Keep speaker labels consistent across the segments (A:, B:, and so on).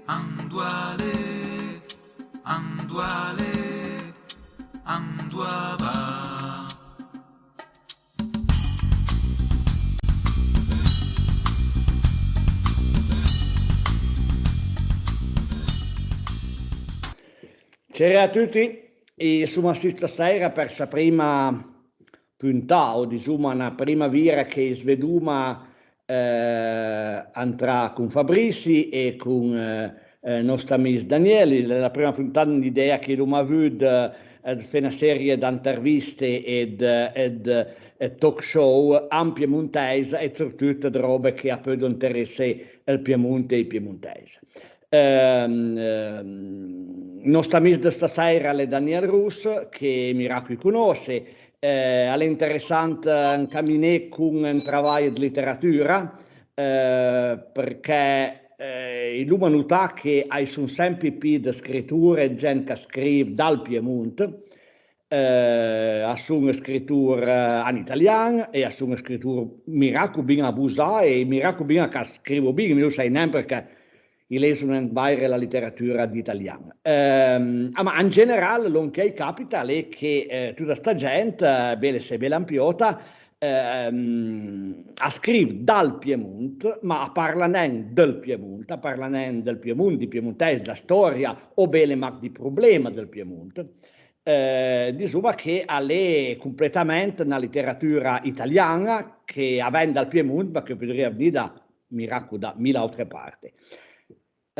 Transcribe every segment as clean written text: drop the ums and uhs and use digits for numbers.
A: Anduale, anduale, anduava.
B: Ciao a tutti, e sono stasera per la prima puntata, o diciamo una prima via che sveduma andrà con Fabrizi e con nostro amico Daniele. La prima puntata l'idea che abbiamo avuto fare una serie di interviste e talk show ampie piemontese e soprattutto di robe che possono interessare il Piemonte e i piemontesi. Il nostro amico di stasera è Daniel Rus, che Miracoli conosce, è interessante camminare con un lavoro di letteratura, perché il umanità che sono sempre più di scritture, gente che scrive dal Piemonte, sono scritture in italiano e sono scritture miracolo ben abusate e miracolo ben che scrivo bene, io sai neanche perché io leggo la letteratura italiana. Ma in generale, lo che capita è che tutta sta gente, bene se bella ampiota, scrive dal Piemonte, ma parla non del Piemonte, parla non del Piemonte, di piemontese, della storia o bene ma di problema del Piemonte. Diciamo che è completamente una letteratura italiana che avviene dal Piemonte, ma che potrebbe venire da miracolo da mille altre parti.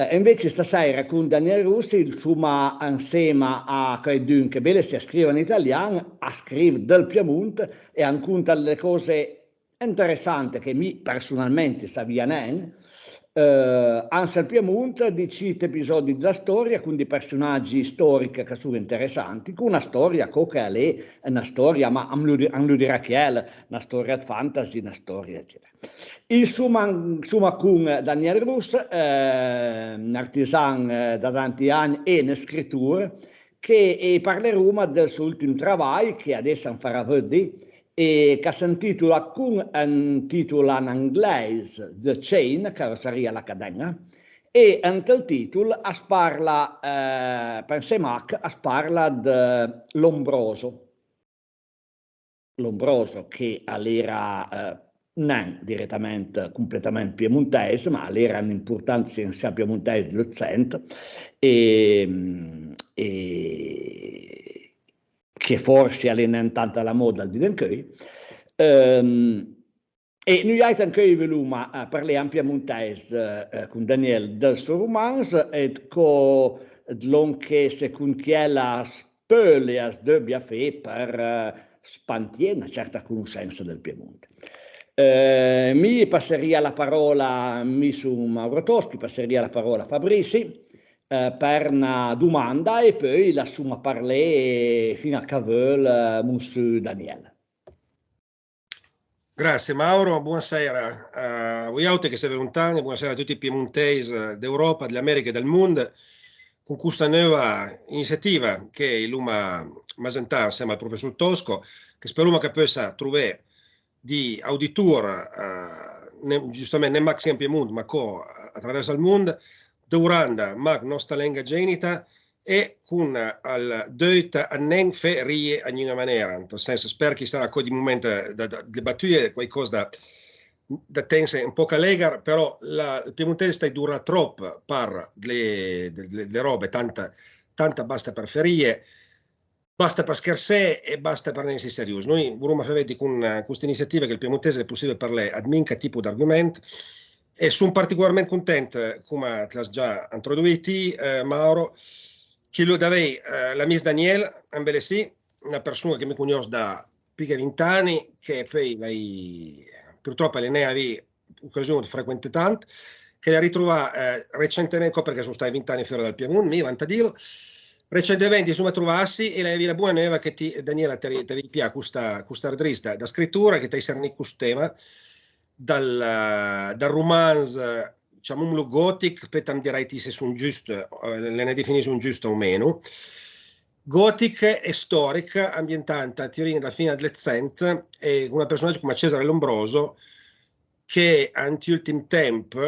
B: Invece stasera con Daniele Russi, insomma, insieme a qualcuno che bene si scrive in italiano, a scrivere del Piemonte e racconta le cose interessanti che mi personalmente sapiano, anche al Piemonte, di 5 episodi della storia con dei personaggi storici che sono interessanti, con una storia che è una storia, ma non lo dirà che è una storia di fantasy, una storia eccetera. Insomma con Daniele Rus, un artisan da tanti anni e una scrittura, che parleremo del suo ultimo lavoro che adesso farà vedere e che si intitola con un titolo in inglese The Chain, che sarebbe la catena, e anche il titolo parla, pensiamo che parla dell'Ombroso. L'Ombroso che all'era non direttamente completamente piemontese, ma all'era un'importanza sia piemontese dell'Occento e che forse è non tanto alla moda di Denchoi. E noi anche volumo parlare in piemontese con Daniele del suo romanzo e con l'onche secondo chi la spöle dobbia fare per spantiere una certa conoscenza del Piemonte. Mi passeria la parola, mi su Mauro Toschi, passeria la parola a Fabrizi per una domanda e poi lasciamo parlare fino a che vuole Monsieur Daniele.
C: Grazie Mauro, buonasera a voi auti che siete lontani, buonasera a tutti i piemontesi d'Europa, dell'America e del mondo con questa nuova iniziativa che il Luma Masentà insieme al professor Tosco, che speriamo che possa trovare di auditor giustamente non maxi in Piemonte, ma attraverso il mondo, durante la nostra lingua genita e con il deut a non ferie a nessuna maniera. Nel senso, spero che sarà di momento di battute qualcosa da tenere un po' a lega, però il piemontese dura troppo per le robe, tanta basta per ferie, basta per scherzare e basta per essere seriosi. Noi vorremmo fare con questa iniziativa che il piemontese è possibile parlare ad minca tipo di argomento e sono particolarmente contento, come ti ho già introdotto, Mauro, che lo davei la Miss Daniele, una persona che mi conosce da più di 20 anni, che poi purtroppo ne avevi occasione di frequentare tanto, che la ritrova recentemente, perché sono stati 20 anni fuori dal Piemonte, mi vanta dirlo, recentemente insomma trovassi e avevi la buona nuova che Daniela ti piace questa retrista da scrittura che ti serni questo tema dal romanzo diciamo un gothic, per tam direi se sono giusto, ne definisco un giusto o meno, gothic e storica, ambientata a teoria dalla fine dell'Ottocento, e un personaggio come Cesare Lombroso che, anti ultim tempo,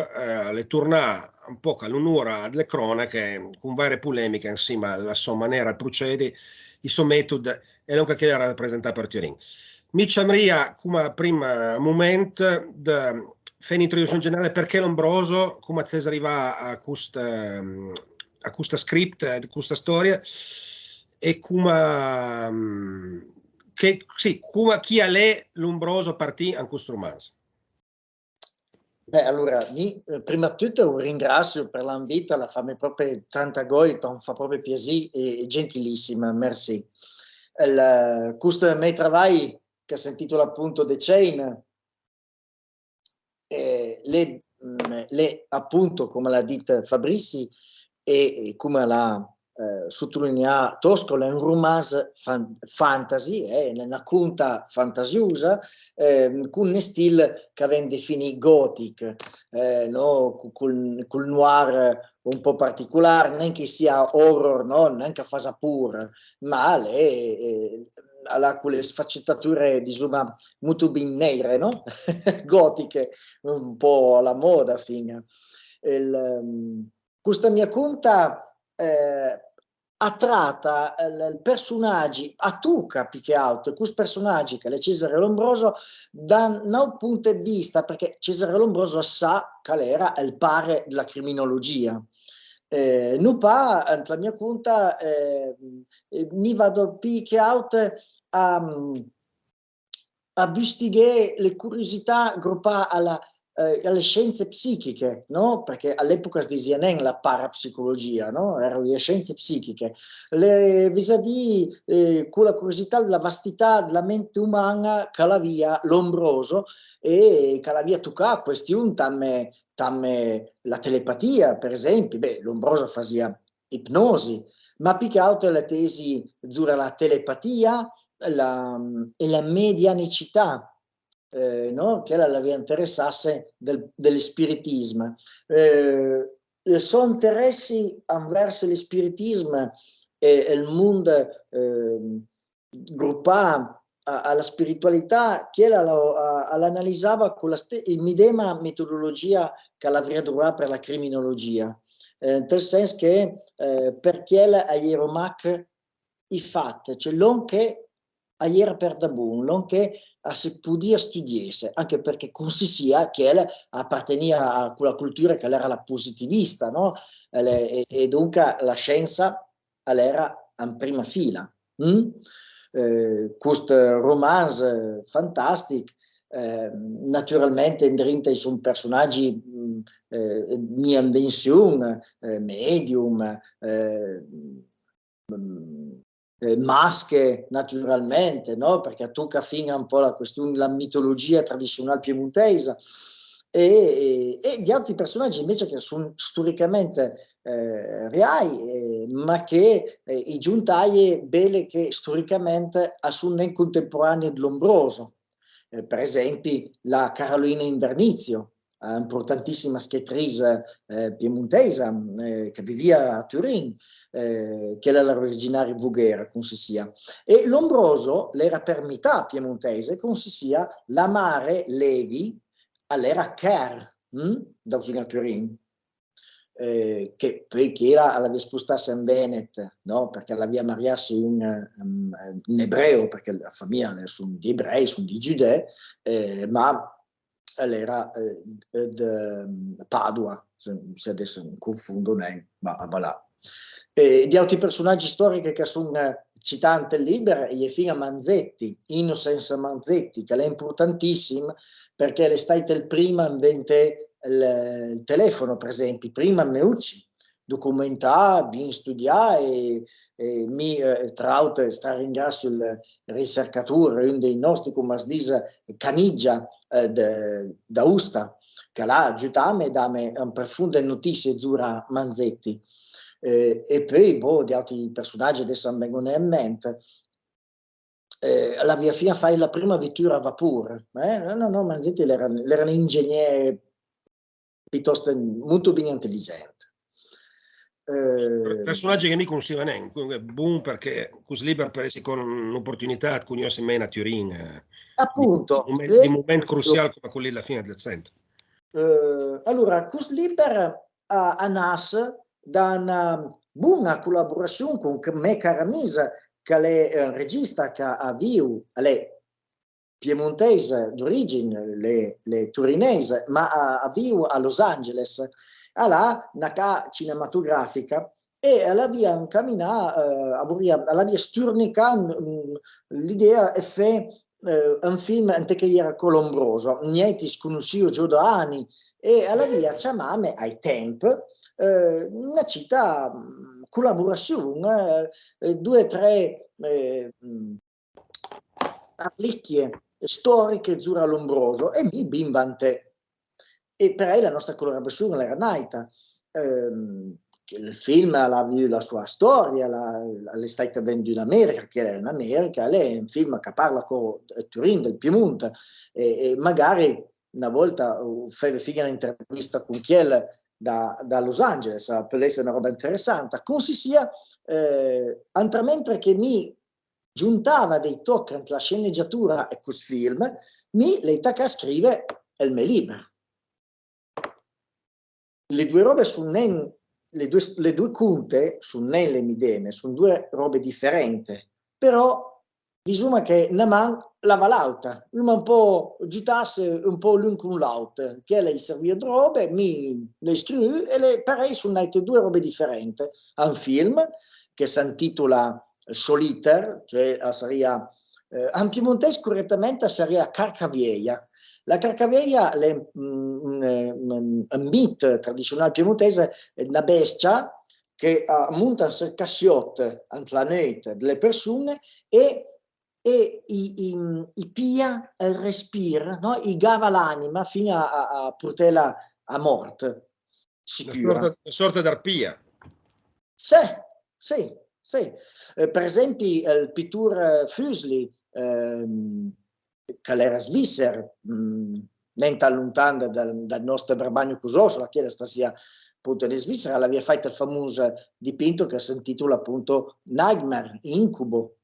C: le torna un po' all'un'ora delle cronache, con varie polemiche insieme alla sua maniera di procedere, il suo metodo e anche che era rappresentato per Turin. Mi sembra come primo momento di fare un'introduzione generale perché Lombroso, come si arriva a questa script, a questa storia, e come chi è lei Lombroso partì in questo romanzo.
A: Beh, allora, prima di tutto un ringrazio per l'invito, la fammi proprio tanta goi, mi fa proprio piacere e gentilissima, merci. Questo mio lavoro, che si intitola appunto The Chain, le appunto, come l'ha detto Fabrizi, e come l'ha sottolineato Tosco, è un romanzo fantasy, è una conta fantasiosa, con un stile che viene definito gothic, no? Col noir un po' particolare, non che sia horror, no? Neanche fasa pure, ma ha quelle sfaccettature, insomma, molto ben nere, no? Gotiche, un po' alla moda, fine. Questa mia conta attratta il personaggi a tuca più che altro, questo personaggi che è Cesare Lombroso da un punto di vista, perché Cesare Lombroso sa che era il padre della criminologia. Non pa, la mia conta mi vado più che altro a investigare le curiosità gruppate alle scienze psichiche, no? Perché all'epoca si diceva non la parapsicologia, no? Erano le scienze psichiche. Vis-à-vis con la curiosità della vastità della mente umana che la via Lombroso e che la via tocca questione tamme la telepatia, per esempio. Beh, Lombroso faceva ipnosi, ma più che altro la tesi giura la telepatia e la medianicità, no? Che la via interessasse dello spiritismo. I suoi interessi verso lo spiritismo e il mondo gruppato alla spiritualità che l'analizzava con la medesima metodologia che l'avrebbe trovata per la criminologia, nel senso che perché a Ieromac i fatti, cioè non che a Iera per Dabun, non che si podia studiare, anche perché così sia che apparteneva a quella cultura che era la positivista, no? E dunque la scienza era in prima fila. Questo romanzo fantastico, naturalmente dentro ci sono personaggi mia invenzione, medium, masche naturalmente, no? Perché tocca fino a un po' la questione, la mitologia tradizionale piemontese e di altri personaggi invece che sono storicamente reali, ma che i giuntai belle che storicamente sono contemporanei di Lombroso. Per esempio la Carolina Invernizio, importantissima scrittrice piemontese che viveva a Turin, che era l'originaria Voghera, come si sia. E Lombroso, l'era per metà piemontese, come si sia, la mare Levi, all'era Ker, da Turin. Che poi che l'aveva spostata in Veneto, no? Perché l'aveva mariato un ebreo, perché la famiglia sono di ebrei, sono di giudei, ma era di Padua, se adesso non confondo, ma voilà. Di altri personaggi storici che sono citati liberi, e fino a Manzetti, Innocence Manzetti, che è importantissimo perché è stato il primo a inventare il telefono, per esempio, prima Meucci, documentato, ben studiato e mi tra l'altro ringrazio il ricercatore, uno dei nostri, come si dice, Caniggia da Usta, che l'ha aiutato a darmi un profonde notizie Zura Manzetti. E poi di altri personaggi adesso non vengono in mente. La via fino a fare la prima vettura a vapore, no, Manzetti era un ingegnere piuttosto molto ben intelligente.
C: Personaggi che mi consiglio neanche, boom, perché così libero per essere con un'opportunità di conoscere me a Turin,
A: appunto,
C: di un momento cruciale come quello della fine del centro.
A: Allora, Cusliber a NAS da una buona collaborazione con me Caramisa, che è regista che ha viu, è piemontese d'origine, le turinese, ma ha viu a Los Angeles, ha una cinematografica e alla via alla via sturnica l'idea è un film che era colombroso, niente sconosciuto giù da anni, e alla via chiamame ai tempi una città collaborazione, due o tre arlicchie storiche giura Lombroso e mi bimbante. E per lei la nostra collaborazione era naita. Il film ha la sua storia, è stata venduta in America, che è in America, lei è un film che parla con Turin, del Piemonte, e magari una volta fai un'intervista con Chiel da Los Angeles, per essere una roba interessante, così sia, mentre che mi giuntava dei tocchi tra la sceneggiatura e questo film, lei tacca scrive il mio libro. Le due robe sono le due cunte sono le mideme, sono due robe differenti, però insomma che una man lava l'altra, una un po' giutasse un po' l'un con l'altra, che lei serviva di robe, mi le scrive e per lei sono nate due robe differenti. Ha un film che si intitola Solitaire, cioè sarebbe in piemontese correttamente sarebbe Carcavieia. La Carcavieia è un mito tradizionale piemontese, è una bestia che monta sul casciotto ante la notte delle persone e i pia il respiro, no? I gava l'anima fino a portarla a morte sicura.
C: Una sorta d'arpia.
A: Sì, sì, sì. Per esempio il pittore Füsli, che era svizzero, non tan lontano dal nostro Brabagno Cusoso, la chiesa stasera appunto in Svizzera, l'aveva fatto il famoso dipinto che si intitola appunto Nightmare, Incubo,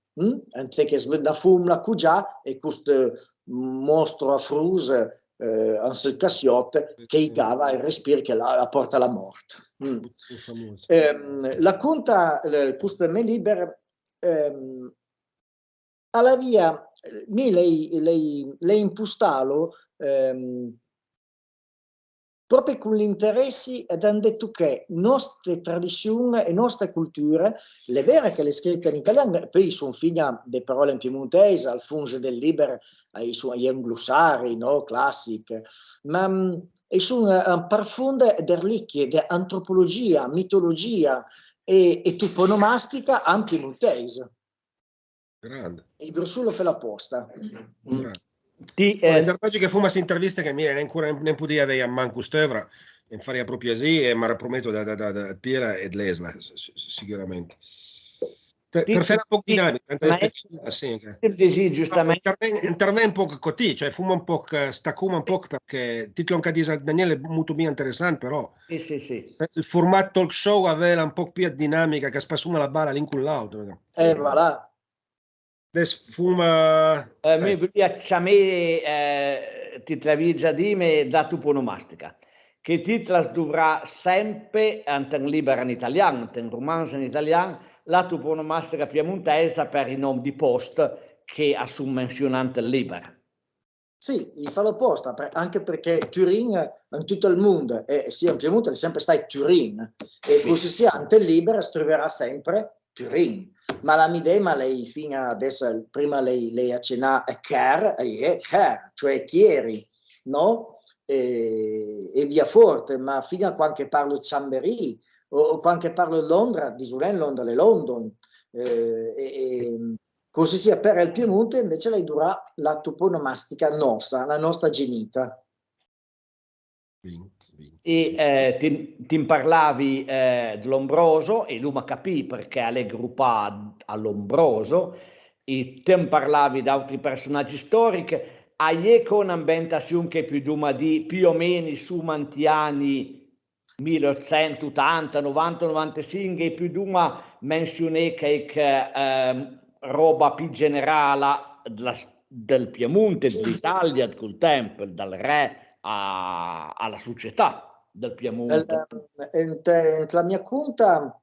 A: anche che da fumla cugià e questo mostro affruso sul casciotto che dava il respiro che la porta alla morte. La conta, questo me libero, alla via, lei impostalo proprio con gli interessi ed hanno detto che nostre tradizioni e nostre culture, le vere che le scritte in italiano, poi sono figlia delle parole in piemontese, Alfonso del Liber, agli anglossari, no, classiche, ma sono profonde derlicchie di antropologia, mitologia e toponomastica anche piemontese.
C: Grande.
A: Il Brussullo fa la posta.
C: Oggi che fumas interviste che mi ancora non podia avere a manco stövra e fare proprio così, ma prometto da Piera e Lesla sicuramente. Per fare un po' dinamica,
B: giustamente.
C: intervengo un po' così, cioè fuma un po', staccuma un po' perché il titolo che dice Daniele è molto ben interessante, però
B: sì.
C: Il formato talk show aveva un po' più dinamica che spasuma la balla l'in con l'auto.
A: Voilà.
C: Adesso fuma...
B: Mi piace a me, ti travigia di me da toponomastica, che ti dovrà sempre, in libera in italiano, in romanzo in italiano, la toponomastica piemontese per i nomi di post che assume menzionante libera.
A: Sì, gli fa l'opposta, anche perché Turin in tutto il mondo, e sia in Piemonte, è sempre stato Turin, e così sia ante libera si troverà sempre Turin. Ma la midema lei fino adesso, prima lei accenna a Ker, cioè Chieri, no? E via forte, ma fino a quando parlo Chambéry, o quando parlo Londra, di Londra, le London, così sia per il Piemonte, invece lei dura la toponomastica nostra, la nostra genita.
B: E ti parlavi di Lombroso e lui mi capì perché è gruppa a Lombroso e te parlavi di altri personaggi storici hai con un'ambientazione che più o meno su anni 1880, 90, 95 e più duma menzione che roba più generale del Piemonte, dell'Italia, col tempo, dal re alla società. del Piemonte?
A: La mia conta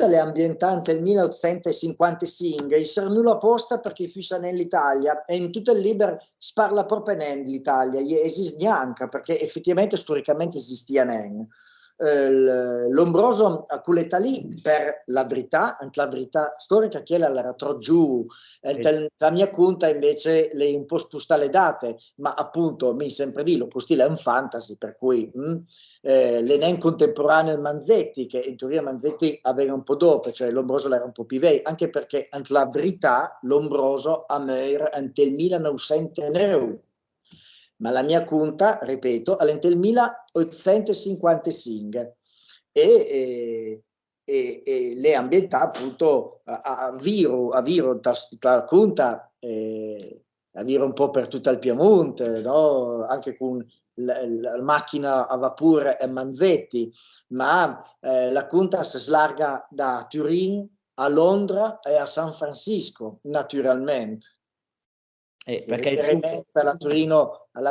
A: le è ambientata nel 1855, e se nulla apposta perché fu nell'Italia e in tutto il libro parla proprio l'Italia, esiste neanche perché effettivamente storicamente esistia neanche. Lombroso a quell'età lì per la verità storica che era troppo giù, la mia conta invece le un po' spusta le date, ma appunto mi sempre di lo stile è un fantasy, per cui l'Enen contemporaneo e Manzetti, che in teoria Manzetti aveva un po' dopo, cioè Lombroso era un po' più vecchio, anche perché la verità Lombroso a morire nel 1909, ma la mia conta, ripeto, è nel 1855 e le ambientà appunto a Viro la conta a Viro un po' per tutto il Piemonte, no? Anche con la macchina a vapore e Manzetti, ma la conta si slarga da Turin a Londra e a San Francisco, naturalmente.
B: Perché
A: alla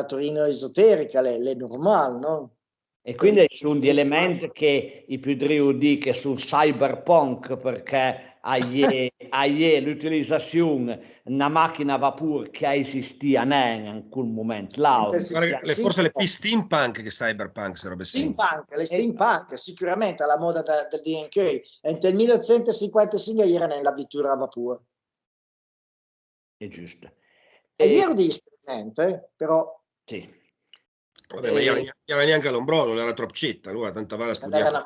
A: Torino esoterica, è normale, no?
B: E quindi sono gli elementi che i più driudi che sul cyberpunk, perché hai l'utilizzazione una macchina a vapore che esistia in quel momento là.
C: Forse le steampunk che cyberpunk sarebbe
A: steampunk sicuramente alla moda del DNK, e nel 1955 era nella vettura a vapore.
B: È giusto.
A: E io ero di esperimento, però
B: sì.
C: Vabbè, ma era neanche Lombroso, era troppo città, allora tanta vale studiare.
A: Era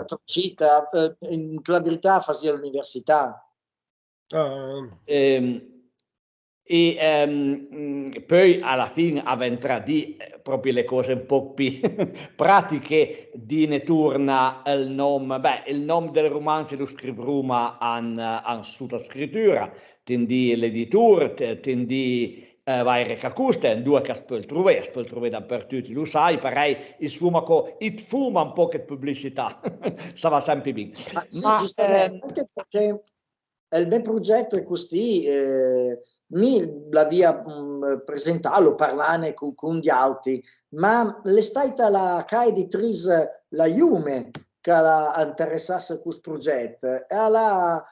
A: troppo città, in la verità faceva l'università.
B: Poi alla fine avventerà di proprio le cose un po' più pratiche di ne torna il nome del romanzo lo scrivruma an sottoscrittura, tendi l'editore, tendi vai recacuste, due che spel trove dappertutto, lo sai, parei il fuma un po' che pubblicità, sa va sempre bene.
A: Sì, giustamente, anche perché il mio progetto è così, mi l'aveva presentato, parlare con gli altri, ma è stata la editrice, la Jume, che la interessasse a questo progetto, e alla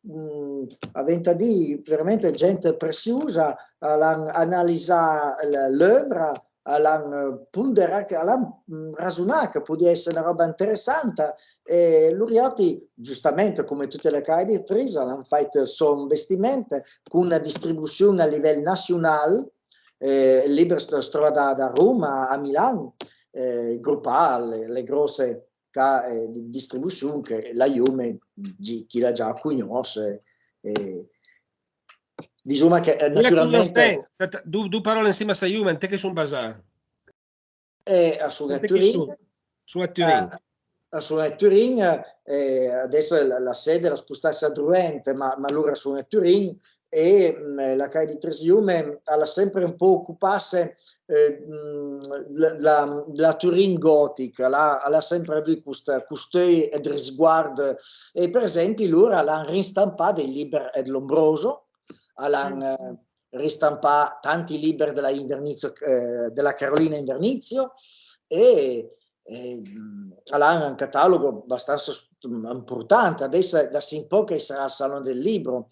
A: di veramente gente preziosa, analizzare l'opera, all'han ponderato, all'han ragionato che poteva essere una roba interessante, e Luriotti, giustamente come tutte le case editrici, hanno fatto il suo investimento con una distribuzione a livello nazionale. Il libro si trova da Roma a Milano, gruppale, le grosse di distribuzione che la Jume, chi l'ha già conosce. Diciamo che naturalmente
C: due parole insieme a Jume, te che sono basato?
A: Su Turin, su Turin, adesso la sede la spostasse a Drwente, ma allora su Turin, e la casa di Tresiume ha sempre un po' occupasse la Turin gotica, ha sempre avuto questo sguardo, e per esempio loro hanno ristampato il libro di Lombroso, hanno ristampato tanti libri della Carolina Invernizio, e ha un catalogo abbastanza importante. Adesso da sin poco sarà al Salone del Libro,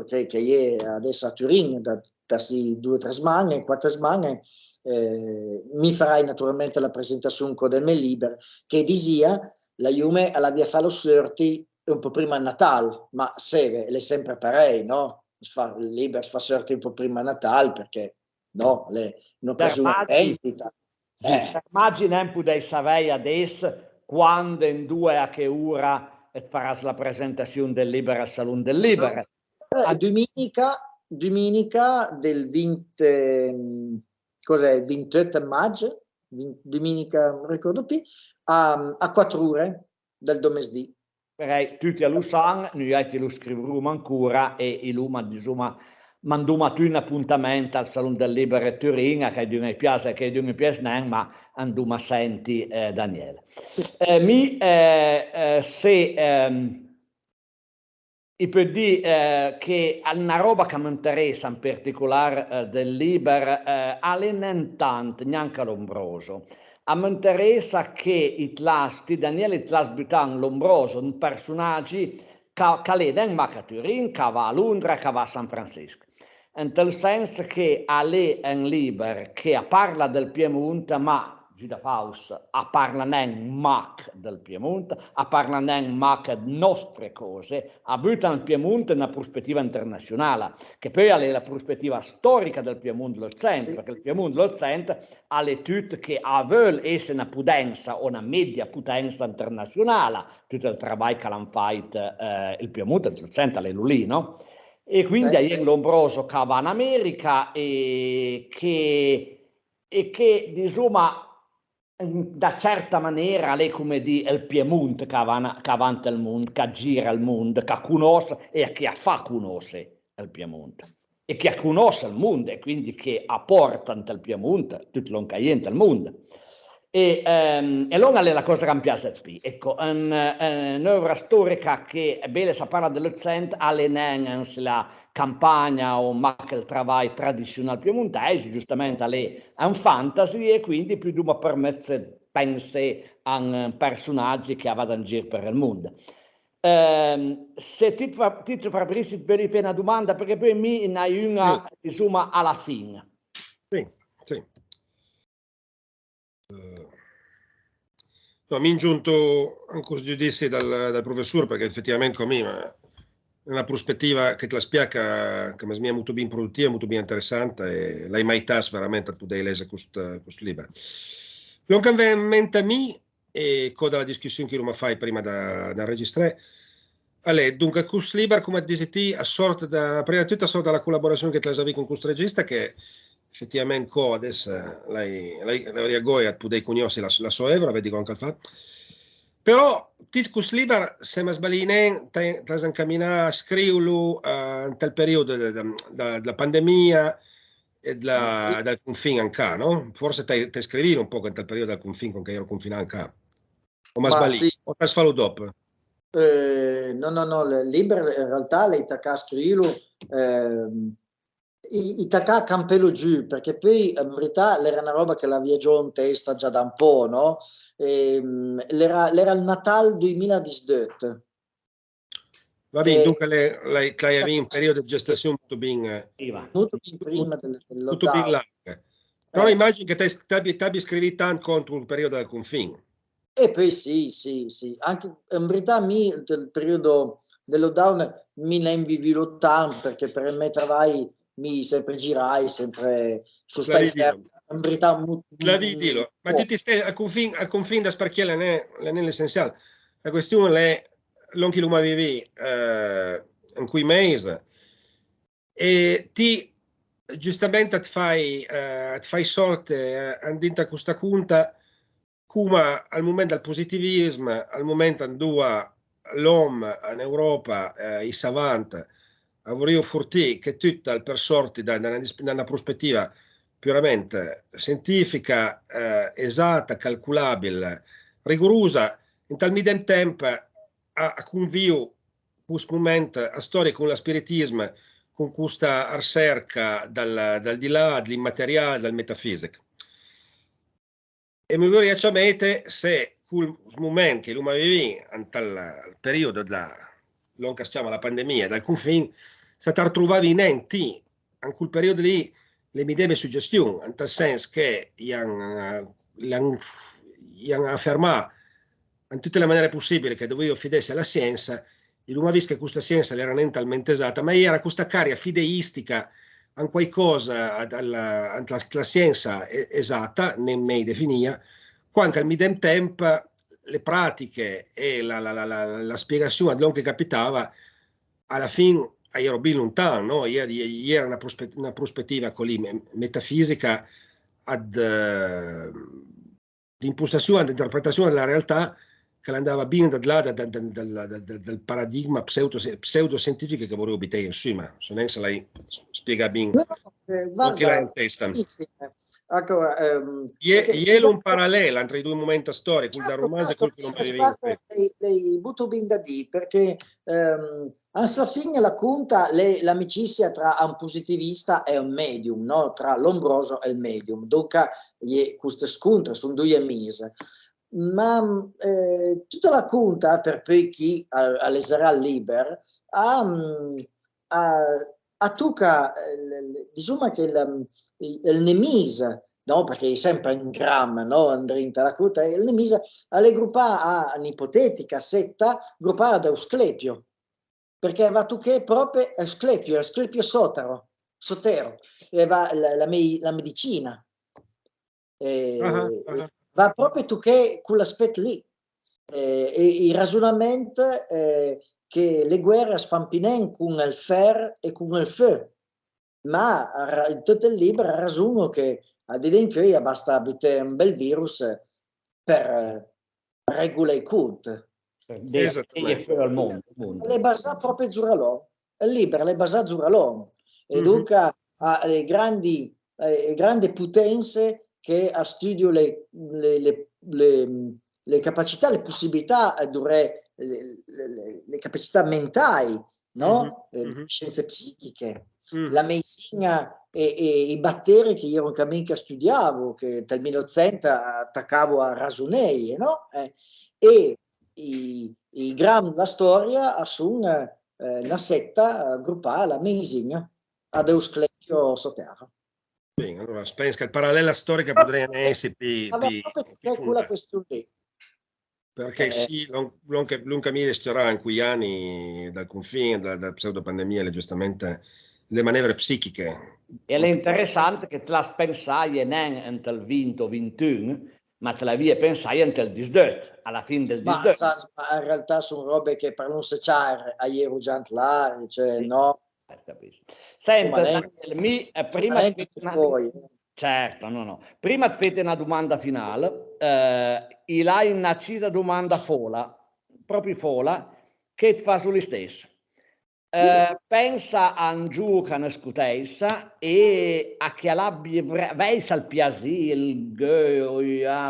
A: che è adesso a Turin da 2 o 3 settimane, 4 settimane. Mi farai naturalmente la presentazione con del mio libro, che disia la Jume alla via fa lo sorti un po' prima a Natale, ma se è sempre pareil, no? Il libro si fa sorti un po' prima a Natale perché no, un'occasione entita.
B: Immagina un po' dei savei adesso quando in 2 a che ora farai la presentazione del libro al Salone del Libro.
A: Domenica del 28 maggio, domenica non ricordo più, a 4 ore del domesdì.
B: Tutti a Lusan, noi lo scriveremo ancora, e il Luma insomma mandiamo un appuntamento al Salone del Libro a Turin, che di una piazza che di una piazza non, ma andiamo a senti Daniele. I può dire che una roba che mi interessa in particolare del libro all'intanto neanche Lombroso, mi interessa che Daniele Itlas Butan Lombroso, un personaggio che leden ma a Turin, che va a Londra, che va a San Francisco. In tal senso che è un libro che parla del Piemonte, ma Gida Faust parla non mac del Piemonte, parla non mac di nostre cose, butta il Piemonte in una prospettiva internazionale, che poi è la prospettiva storica del Piemonte l'Occente, perché il Piemonte l'Occente ha le tutte che vuole essere una potenza o una media potenza internazionale, tutto il lavoro che l'hanno fatto il Piemonte l'Occente è lì, no? E quindi è Lombroso che va in America e che insomma da certa maniera lei come di il Piemonte che avanti il mondo, che gira il mondo, che conosce e che fa conoscere il Piemonte e che conosce il mondo e quindi che apporta il Piemonte tutto l'oncaiente al mondo. E allora è la cosa che mi piace più. Ecco, un'opera storica che è bella, si parla dell'Occente, all'enens la campagna o anche il lavoro tradizionale piemontese, giustamente è un fantasy e quindi più di una permette, pense a personaggi che vanno in giro per il mondo. Se ti favorisci per una domanda, perché poi mi ne hai una, insomma, alla fine.
C: Sì. No, mi è giunto anche un giudizio dal professore, perché effettivamente come è una prospettiva che ti la spiega, che mi è molto ben produttiva, molto ben interessante, e l'hai mai tas veramente a poter leggere questo libro. Lo che mi in mente a me, e con la discussione che lo fai prima da registrare, dunque questo libro, come dici, a sorta da, prima di tutto a sorta dalla collaborazione che ti hai con questo regista, che effettivamente adesso lei riagoia poter conoscere la sua evra, vedi come fa. Però questo libro, se mi sbaglio, ti hai incamminato a scriverlo in tal periodo della pandemia e dal confine anche, no? Forse ti scrivi un po' in tal periodo del confine con che ero confinato anche. O mi sbaglio?
A: Sì.
C: O ti fallo dopo?
A: No, il libro in realtà lei tacca a scriverlo Itaca campelo giù, perché poi in verità era una roba che l'aveva già in testa già da un po', no? Era il Natal 2018.
C: Va bene, dunque lei aveva un periodo di gestazione molto ben
A: prima del
C: tutto ben
A: lockdown.
C: largo. Però immagino che ti abbia scritto tanto contro il periodo del confine.
A: E poi sì, anche in verità il periodo del lockdown mi ne invivivo tanto, perché per me travai mi sempre girai, sempre su stai fermo. In verità
C: dillo. Ma tu ti stai al confine da sparchiare non è l'essenziale. La questione è l'onchi lo avevi in cui mese e ti giustamente ti fai sorte andando a questa conta come al momento del positivismo, al momento in cui l'uomo in Europa, i savanti, avrei forti che tutta il per sorti da una prospettiva puramente scientifica, esatta, calcolabile, rigorosa, in tal midem tempo a convio questo momento a storia con lo spiritismo, con questa ricerca dal di là, dall'immateriale, dal metafisico. E mi vorrei sapere se quel momento che l'uomo aveva in tal periodo non che si chiama la pandemia, dal confine, si trovavi in enti, in quel periodo lì, le medesime suggestioni, in tal senso che hanno affermato in tutte le maniere possibili che dovevo fidarsi alla scienza, e l'uomo ha visto che questa scienza era non talmente esatta, ma era questa carica fideistica a qualcosa alla scienza esatta, non mai definia, quando al midem tempo le pratiche e la spiegazione di quello che capitava, alla fine ero ben lontano, no? Era una prospettiva così metafisica l'impostazione, l'interpretazione della realtà che andava bene dal paradigma pseudoscientifico che volevo abitare insomma, se non se lei spiega bene
A: guarda,
C: che l'ha in testa.
A: Allora,
C: È un parallelo tra i due momenti storici,
A: certo,
C: il romanzo e
A: certo,
C: quello che non vive.
A: lei butto ben da di, perché alla fine la conta l'amicizia tra un positivista e un medium, no? Tra l'ombroso e il medium. Dunque, queste scontre sono due amici. Ma tutta la conta, per poi chi all'eserà liber, a tocca, diciamo che il nemico, no? Perché è sempre in gramma, no? Andrinta la conta, il nemico alle gruppa a un'ipotetica setta gruppa ad Asclepio, perché va tu che proprio Asclepio Sotero, e va la medicina. Va proprio tu che quell'aspetto lì, e il ragionamento che le guerre sfampinen con il fer e con il feu, ma tutto il libro rasumo che ad esempio basta abitare un bel virus per regolare i conti.
C: Esattamente.
B: Al mondo.
A: Le basato proprio Zuralò, il libro le basato Zuralò, e dunque le grandi potenze che a studio le capacità, le possibilità, le capacità mentali, no? Le scienze psichiche, la medicina e i batteri che io mica studiavo, che nel 1900 attaccavo a Rasonei, no? E la storia sono una setta gruppale, la medicina, ad Eusklepio Sotera.
C: Bene, allora penso che il parallelo storico potrebbe essere più
A: quella questione lì.
C: Perché sì, non camminare c'era in quegli anni dal confine, dalla pseudopandemia, giustamente le manevre psichiche.
B: E l'interessante che te la pensai non nel 20 o 21, ma te la via pensai nel 18, alla fine del 18.
A: Ma in realtà sono robe che per non secciare a ieri già cioè
B: sì.
A: No.
B: Senta, Daniel, prima certo, no. Prima ti fate una domanda finale, hai una domanda fola, proprio fola, che ti fa sulle stesse. Pensa a un giù che ne scutessa e a che l'abbia veisa il piacere,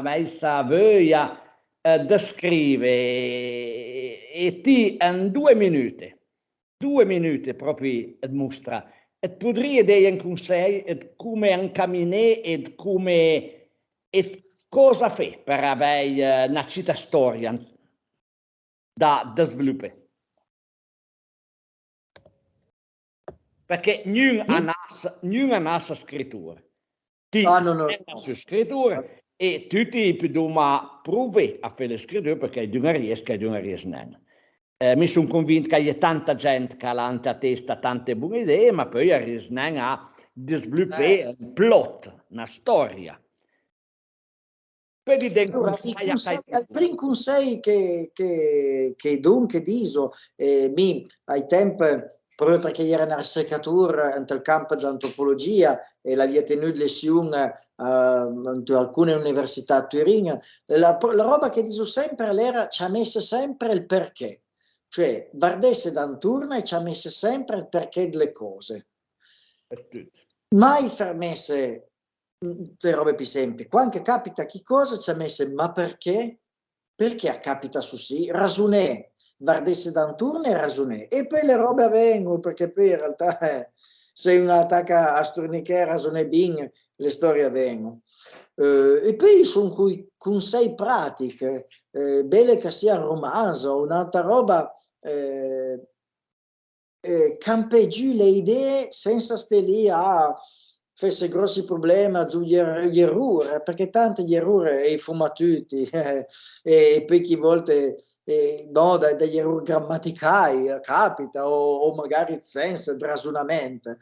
B: veisa voglia descrive e ti in 2 minuti proprio mostra e potrebbe dare un consiglio come incamminare e come e cosa fa per avere una città storia da sviluppare. Perché non ha nassa scrittura. Su scrittura e tutti dobbiamo provare a fare le scritture perché non riesco niente. Mi sono convinto che c'è tanta gente che ha a testa tante buone idee, ma poi riescono a sviluppare un plot, una storia.
A: Allora, il primo consiglio che dunque diso ai tempi, proprio perché era una seccatura nel campo dell'antropologia e l'aveva tenuto lezione in alcune università a Turin, la roba che diso sempre era ci ha messo sempre il perché, cioè guardesse da un turno e ci ha messo sempre il perché delle cose, mai fermesse le robe più semplici. Quando capita che cosa ci ha messo ma perché? Perché capita su sì, ragione, guardesse da un turno e ragione. E poi le robe avvengono, perché poi in realtà se uno attacca a stornicare ragione bene, le storie avvengono. E poi sono con sei pratiche, belle che sia romanzo, un'altra roba, campe giù le idee senza stare lì a fesse grossi problemi sugli errori, perché tanti gli errori e fuma tutti, e poi chi volte no, degli errori grammaticali capita, o magari il senso, il ragionamento.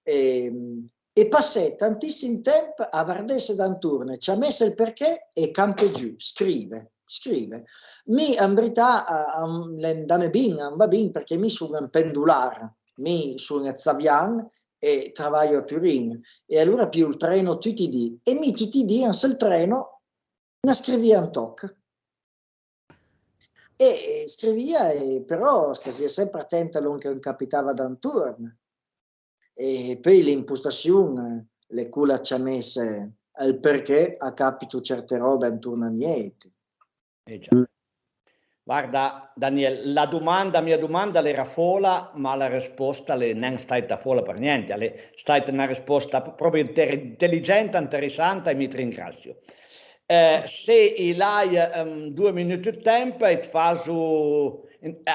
A: E passai tantissimo tempo a guardarsi da un turno, ci ha messo il perché e campe giù, scrive. Mi in verità andame bene perché mi sono un pendolare, mi sono a Zavian e lavoro a Turin e allora più il treno tutti i dì e mi tutti i dì anche il treno ne scrivia un toc e scrivia però stasera sempre attenta a quello che capitava da un turno e poi l'impostazione le cui ci ha messo il perché a capito certe robe intorno a niente.
B: Guarda Daniel, mia domanda era fola, ma la risposta non è stata fola per niente, è stata una risposta proprio intelligente, interessante e mi ringrazio. Se hai 2 minuti di tempo e ti faccio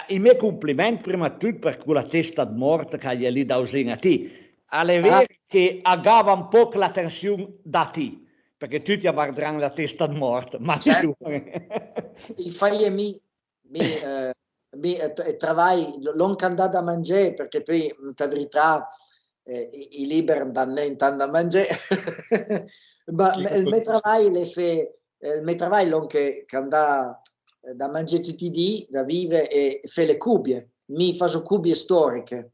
B: i miei complimenti prima di tutto per quella testa di morte che hai lì da usare a te. È vero che aggava un po' la tensione da te, perché tutti avranno la testa di morte, ma
A: certo. Il fai mi travai l'ho cantato a mangiare perché poi in verità i liberi danno tanto a mangiare ma il mio travaglio l'ho che andà da mangiare tutti i giorni da vivere e fa le cubie mi faccio cubie storiche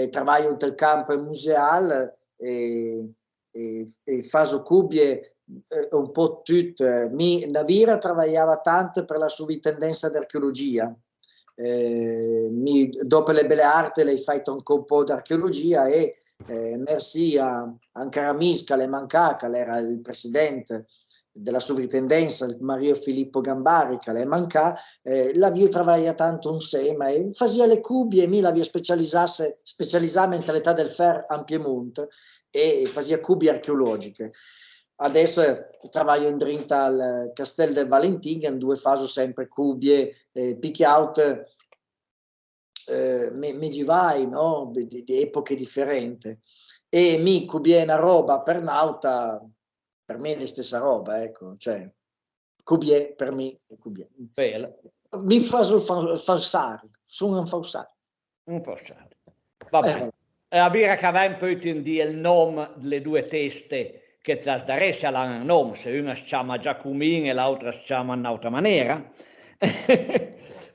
A: travaglio nel campo museale e faccio cubie un po' tutte. Navira lavorava tanto per la sovrintendenza d'archeologia. Dopo le belle arti le hai fatto anche un po' d'archeologia e merci a Ancaramis che le mancava, che era il presidente della sovrintendenza, Mario Filippo Gambari che le mancava, l'avio lavorato tanto insieme e faceva le cubie e mi l'avio specializzato all'età del ferro in Piemonte e faceva cubie archeologiche. Adesso lavoro in drinta al Castel del Valentin, dove faccio sempre cubie, pick out medievali, no? di epoche differenti. E mi cubie una roba per nauta, per me è la stessa roba, ecco, cioè cubie per me è cubie. Mi faccio falsare, sono un falsare.
B: Un falsare. Vabbè. A dire che avem poi il nome delle due teste che ti daresti alla nome, se una si chiama Giacomin e l'altra si chiama in un'altra maniera.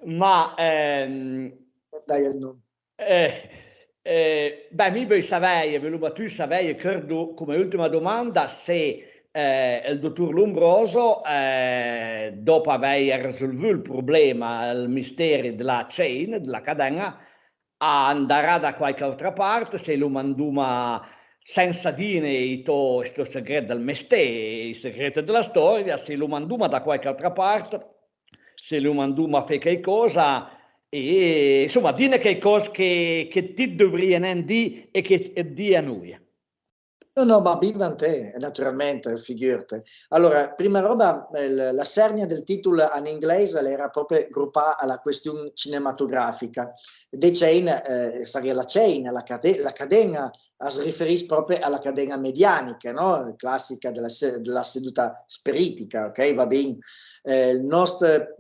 B: Ma
A: dai il nome.
B: Beh, mi vuoi sapere, tu sapere, credo, come ultima domanda, se il dottor Lombroso, dopo aver risolto il problema, il mistero della chain, della catena, andrà da qualche altra parte, se lo manduma senza dire questo segreto del mestiere, il segreto della storia, se lo manduma da qualche altra parte, se lo manduma a fare qualcosa, e insomma, dire qualcosa che ti dovrei dire e che dia a noi.
A: No, ma viva te, naturalmente, figurate. Allora, prima roba, la sernia del titolo in inglese era proprio gruppata alla questione cinematografica. The Chain sarebbe la chain, la catena, si riferisce proprio alla catena medianica, no? Classica della seduta spiritica, ok? Va bene. Il nostro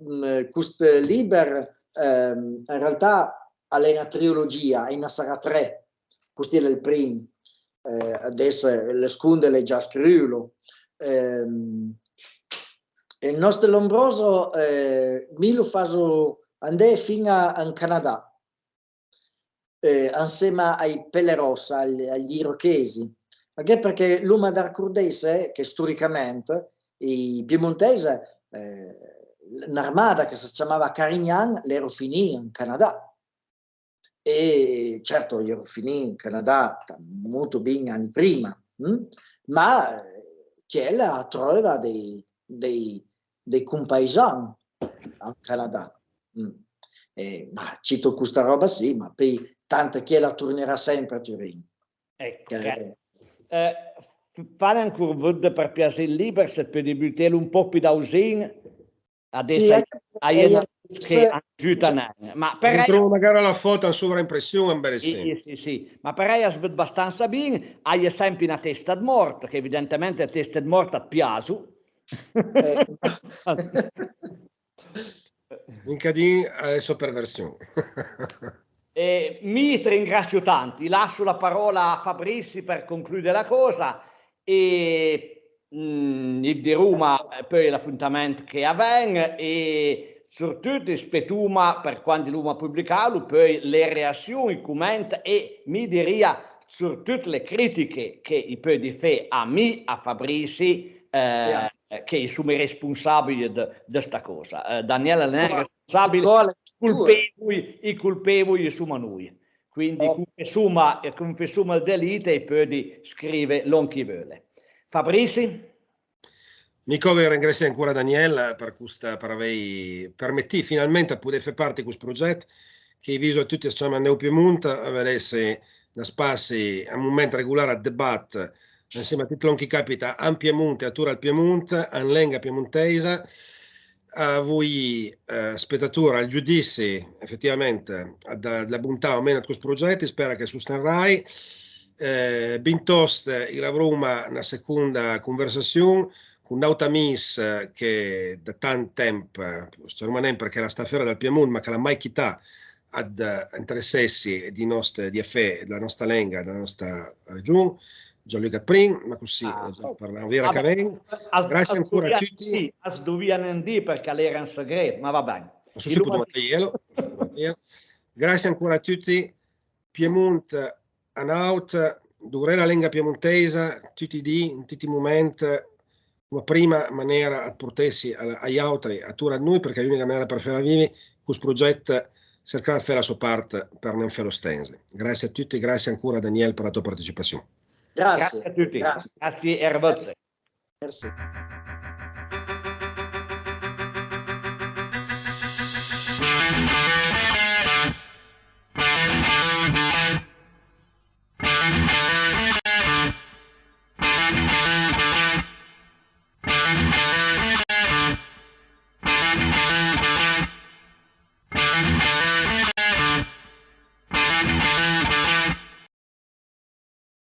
A: Cust Liber, in realtà, è una trilogia, e ne sarà 3. Questo è il primo. Adesso le sconde le già scriulo. Il nostro Lombroso mi lo faccio andare fino in Canada insieme ai Pellerossa, agli Irochesi, perché l'Uma d'Arcurdese, che storicamente i piemontesi, un'armata che si chiamava Carignan, l'ero finì in Canada. E certo io ero finito in Canada molto bene anni prima, ma che la trova dei compaesani in Canada. Ma cito questa roba sì, ma poi tanto che la tornerà sempre a Turin.
B: Ecco, fare ancora vedere per piacere libero se per debuttare un po' più da usare adesso che aiutano, ma per
C: ritrovo magari la foto in sovraimpressione
B: sì, ma per lei è abbastanza bene, hai sempre una testa di morte che evidentemente la testa di morte ti piace.
C: Un cadì adesso perversione.
B: Mi ringrazio tanti, lascio la parola a Fabrizi per concludere la cosa e di Roma poi l'appuntamento che avviene e soprattutto spettuma per quando l'uma pubblicato poi le reazioni, i commenti e mi diria soprattutto le critiche che i poi di fe a me, a Fabrizi che sono i responsabili di questa cosa. Daniele non è responsabile, i colpevoli sono noi. Quindi confessuma delite e poi scrive l'on chi vuole. Fabrizi?
C: Mi voglio ringraziare ancora Daniel per aver permesso finalmente a poter fare parte di questo progetto che viso a tutti insomma nel Piemonte avesse da spazi a un momento regolare a dibattere insieme a tutti che capita a Piemonte, a Tura al Piemonte, a Lenga Piemontesa, a voi spettatori, al giudizio effettivamente della bontà o meno di questo progetto, spero che sosterrai. Bintost il avremo una seconda conversazione con un'autamis che da tanto tempo, perché la sta ferra dal Piemonte, ma che l'ha mai chittata ad interessarsi di affè della nostra lingua, della nostra regione, Gianluca Prin, ma così parliamo vera che grazie ancora a tutti.
B: Asdoviano perché l'era in segreto, ma va bene.
C: Grazie ancora a tutti. Piemonte, Anaut, durare la lingua piemontese, tutti in tutti i momenti, una prima maniera a portarsi agli altri, a Tura a noi, perché è l'unica maniera per fare vivi questo progetto, cercare di fare la sua parte per non fare lo stenze. Grazie a tutti, grazie ancora Daniel per la tua partecipazione.
A: Grazie
B: a tutti, grazie a voi.
A: Merci.